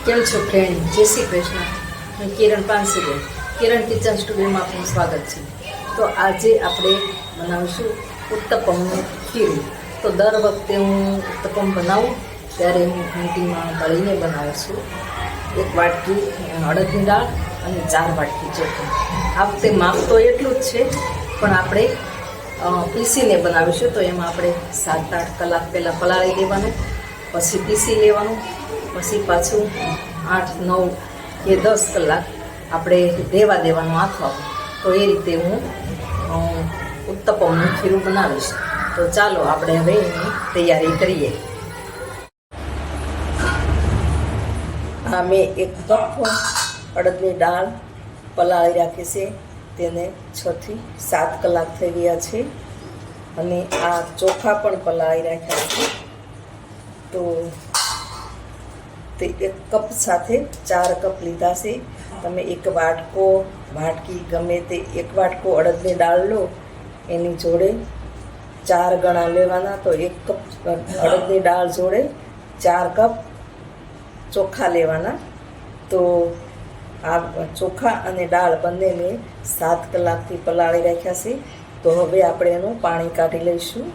કેમ છો ફ્રેન્ડ? જય શ્રી કૃષ્ણ. હું કિરણ પાનસીબેન, કિરણ કિચન સ્ટુડિયોમાં આપનું સ્વાગત છે. તો આજે આપણે બનાવીશું ઉત્તપમનું ખીરું. તો દર વખતે હું ઉત્તપમ બનાવું ત્યારે હું ઘંટીમાં દળીને બનાવું છું. 1 વાટકી અડદની દાળ અને 4 વાટકી ચોખા. આ વખતે માપ તો એટલું જ છે, પણ આપણે પીસીને બનાવીશું. તો એમાં આપણે 7-8 કલાક પહેલાં પલાળી દેવાનું, પછી પીસી લેવાનું, પછી પાછું 8-9 કે 10 કલાક આપણે રહેવા દેવાનું આથવાનું. તો એ રીતે હું ઉત્તપમનું ખીરું બનાવીશ. તો ચાલો આપણે હવે એની તૈયારી કરીએ. આ મેં 1 કપ અડદની દાળ પલાળી રાખી છે. તેને 6 થી 7 કલાક થઈ ગયા છે. અને આ ચોખા પણ પલાળી રાખ્યા છે. તો તે 1 કપ સાથે 4 કપ લીધા છે. તમે 1 વાટકી ગમે તે 1 વાટકો અડદની દાળ લો, એની જોડે 4 ગણા લેવાના. તો 1 કપ અડદની દાળ જોડે 4 કપ ચોખા લેવાના. તો આ ચોખા અને દાળ બંને મેં 7 કલાકથી પલાળી રાખ્યા છે. તો હવે આપણે એનું પાણી કાઢી લઈશું.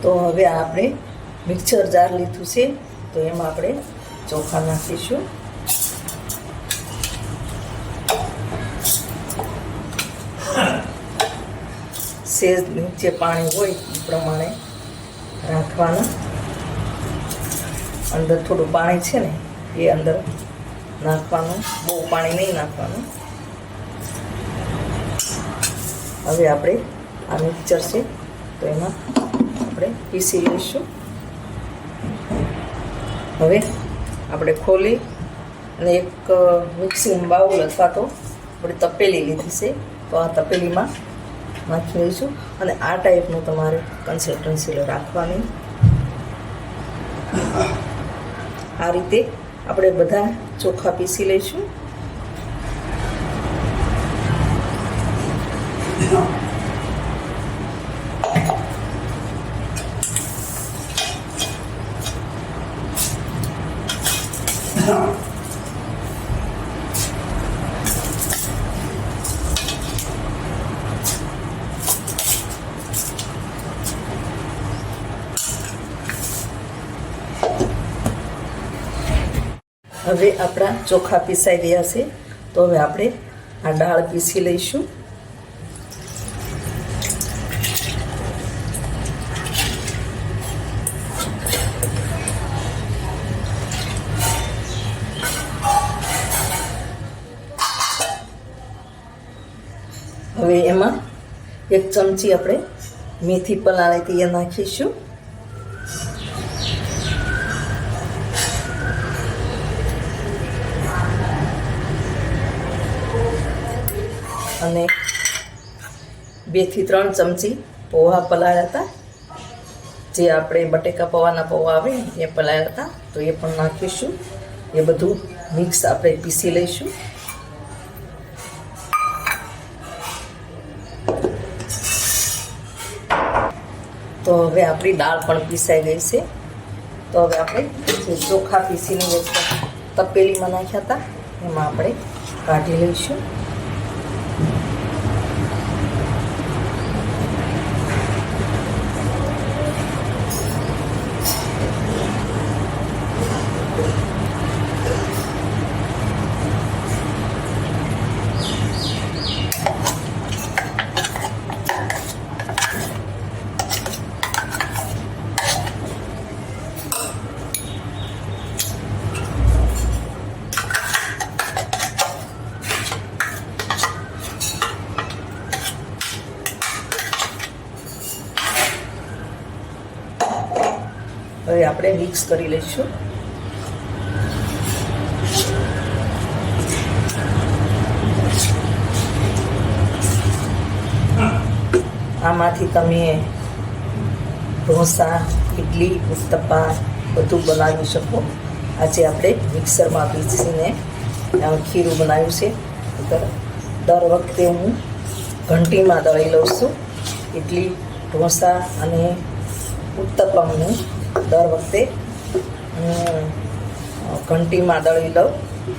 તો હવે આપણે મિક્સર જાર લીધું છે, તો એમાં આપણે ચોખા નાખીશું. સેજ નીચે પાણી હોય એ પ્રમાણે રાખવાના. અંદર થોડું પાણી છે ને, એ અંદર નાખવાનું, બહુ પાણી નહીં નાખવાનું. હવે આપણે આ મિક્સર છે, તો એમાં આપણે પીસી લઈશું. હવે આપણે ખોલી અને એક મિક્સિંગ બાઉલ અથવા તો આપણે તપેલી લીધી છે, તો આ તપેલીમાં નાખી લઈશું. અને આ ટાઈપનું તમારે કન્સિસ્ટન્સી રાખવાની. આ રીતે આપણે બધા ચોખા પીસી લઈશું. હવે આપણા ચોખા પીસાઈ ગયા છે. તો હવે આપણે આ દાળ પીસી લઈશું. હવે એમાં 1 ચમચી આપણે મેથી પલાળી હતી એ નાખીશું. અને 2 થી 3 ચમચી પૌવા પલાળ્યા હતા, જે આપણે બટેકા પૌવાના પૌવા આવે એ પલાળ્યા હતા, તો એ પણ નાખીશું. એ બધું મિક્સ આપણે પીસી લઈશું. તો હવે આપણી દાળ પણ પીસાઈ ગઈ છે. તો હવે આપણે જે ચોખા પીસીને તપેલીમાં નાખ્યા હતા એમાં આપણે કાઢી લઈશું. હવે આપણે મિક્સ કરી લઈશું. આમાંથી તમે ઢોસા, ઇડલી, ઉત્તપા બધું બનાવી શકો. આજે આપણે મિક્સરમાં પીસીને ખીરું બનાવ્યું છે. દર વખતે હું ઘંટીમાં દળી લઉં છું. ઇડલી, ઢોસા અને ઉત્તપમનું દર વખતે હું ઘંટીમાં દળી લઉં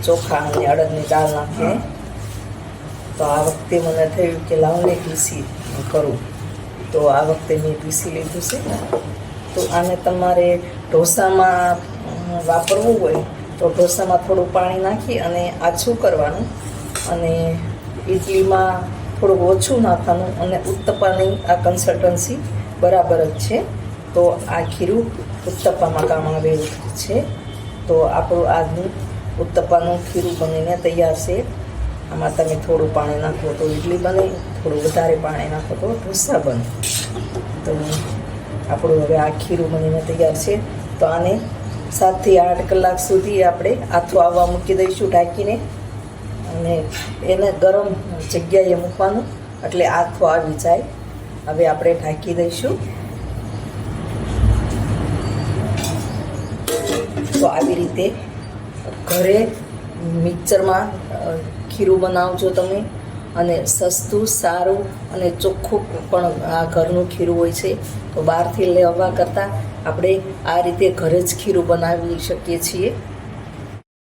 ચોખા અને અડદની દાળ નાખીને. તો આ વખતે મને થયું કે લાવને પીસી કરું, તો આ વખતે મેં પીસી લીધું છે. તો આને તમારે ઢોસામાં વાપરવું હોય તો ઢોસામાં થોડું પાણી નાખી અને આછું કરવાનું, અને ઇડલીમાં થોડુંક ઓછું નાખવાનું, અને ઉત્તપ્પાની આ કન્સિસ્ટન્સી બરાબર જ છે. તો આ ખીરું ઉત્તપ્પામાં કામ આવે એવું છે. તો આપણું આજનું ઉત્તપ્પાનું ખીરું બનીને તૈયાર છે. આમાં તમે થોડું પાણી નાખો તો ઇડલી બને, થોડું વધારે પાણી નાખો તો ઢોસા બને. તો આપણું હવે આ ખીરું બનીને તૈયાર છે. તો આને 7 થી 8 કલાક સુધી આપણે આથો આવવા મૂકી દઈશું ઢાંકીને, અને એને ગરમ જગ્યાએ મૂકવાનું એટલે આથો આવી જાય. હવે આપણે ઢાંકી દઈશું. તો આવી રીતે ઘરે મિક્સરમાં ખીરું બનાવજો તમે, અને સસ્તું, સારું અને ચોખ્ખું પણ આ ઘરનું ખીરું હોય છે. તો બહારથી લેવા કરતાં આપણે આ રીતે ઘરે જ ખીરું બનાવી શકીએ છીએ.